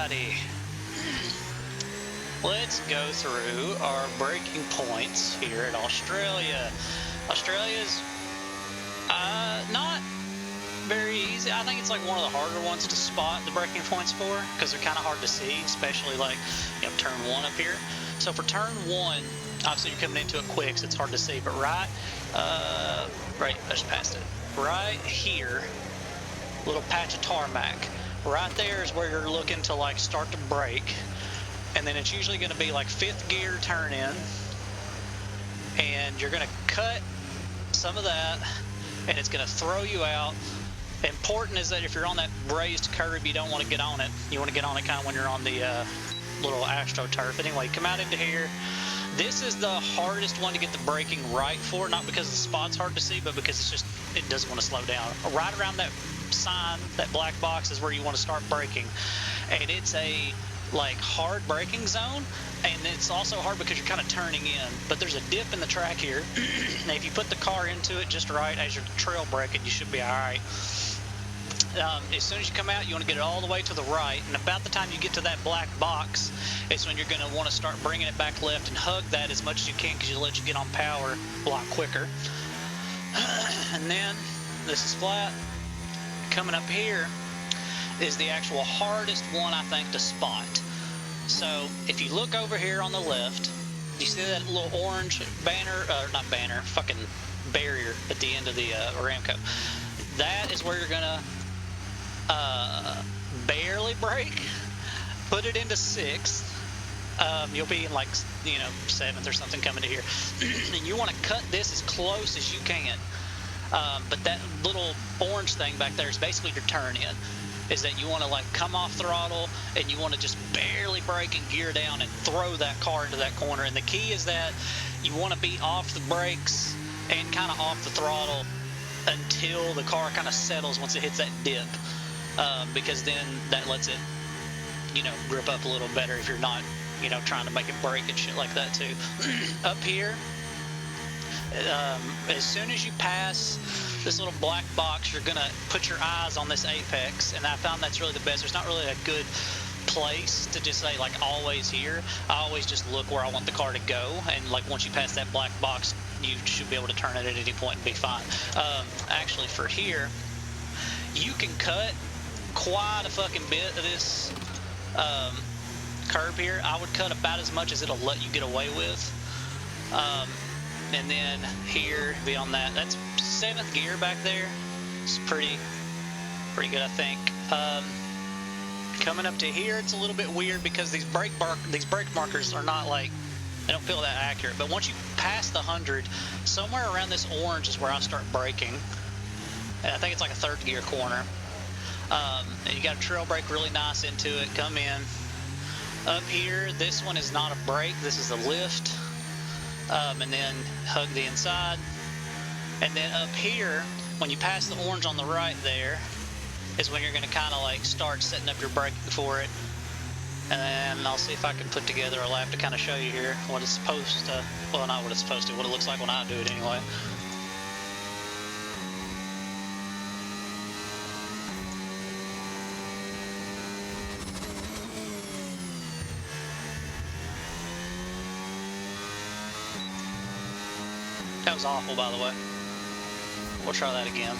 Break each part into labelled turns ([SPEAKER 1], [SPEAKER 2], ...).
[SPEAKER 1] everybody. Let's go through our braking points here at Australia. Australia's not very easy. I think it's like one of the harder ones to spot the braking points for, because they're kind of hard to see, especially like, you know, turn one up here. So for turn one, obviously you're coming into it quick, so it's hard to see, but right, I just passed it. Right here, little patch of tarmac. Right there is where you're looking to like start to brake, and then it's usually going to be like 5th gear turn in, and you're going to cut some of that, and it's going to throw you out. Important is that if you're on that raised curb, you don't want to get on it. You want to get on it kind of when you're on the little AstroTurf. Anyway, come out into here. This is the hardest one to get the braking right for, not because the spot's hard to see, but because it's just, it doesn't want to slow down. Right around that sign, that black box, is where you want to start braking. And it's a like hard braking zone, and it's also hard because you're kind of turning in, but there's a dip in the track here. And if you put the car into it just right as you're trail braking, you should be all right. As soon as you come out, you want to get it all the way to the right, and about the time you get to that black box is when you're going to want to start bringing it back left and hug that as much as you can, because it'll let you get on power a lot quicker. And then this is flat. Coming up here is the actual hardest one, I think, to spot. So if you look over here on the left, you see that little orange banner, not banner, fucking barrier at the end of the Aramco. That is where you're gonna barely brake, put it into 6th. You'll be in like, you know, 7th or something coming to here. And you want to cut this as close as you can. But that little orange thing back there is basically your turn in. Is that you want to like come off throttle, and you want to just barely brake and gear down and throw that car into that corner. And the key is that you want to be off the brakes and kind of off the throttle until the car kind of settles once it hits that dip, because then that lets it, you know, grip up a little better if you're not, you know, trying to make it brake and shit like that too. Up here, as soon as you pass this little black box, you're gonna put your eyes on this apex, and I found that's really the best. There's not really a good place to just say like always here. I always just look where I want the car to go, and like once you pass that black box, you should be able to turn it at any point and be fine. Actually, for here, you can cut quite a fucking bit of this curb here. I would cut about as much as it'll let you get away with. And then here, beyond that, that's 7th gear back there. It's pretty good, I think. Coming up to here, it's a little bit weird because these brake markers are not like, they don't feel that accurate. But once you pass the 100, somewhere around this orange is where I start braking. And I think it's like a 3rd gear corner. And you got to trail brake really nice into it, come in. Up here, this one is not a brake, this is a lift. And then hug the inside. And then up here, when you pass the orange on the right there, is when you're going to kind of like start setting up your braking for it. And then I'll see if I can put together a lap to kind of show you here what it's supposed to, well, not what it's supposed to, what it looks like when I do it anyway. That was awful, by the way. We'll try that again.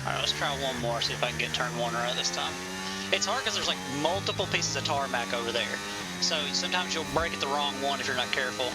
[SPEAKER 1] Alright, let's try one more, see if I can get turn 1 right this time. It's hard because there's like multiple pieces of tarmac over there. So sometimes you'll brake at the wrong one if you're not careful.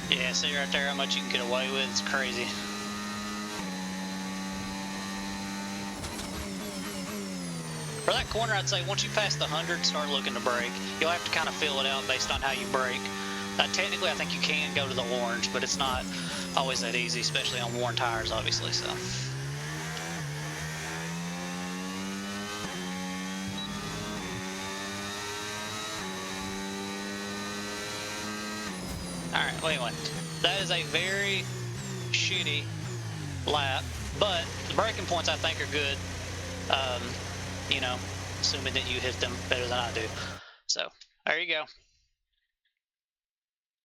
[SPEAKER 1] Yeah, see right there how much you can get away with. It's crazy. For that corner, I'd say once you pass the 100, start looking to brake. You'll have to kind of feel it out based on how you brake. Technically, I think you can go to the orange, but it's not always that easy, especially on worn tires, obviously. So. Alright, well anyway, that is a very shitty lap, but the braking points I think are good, you know, assuming that you hit them better than I do. So, there you go.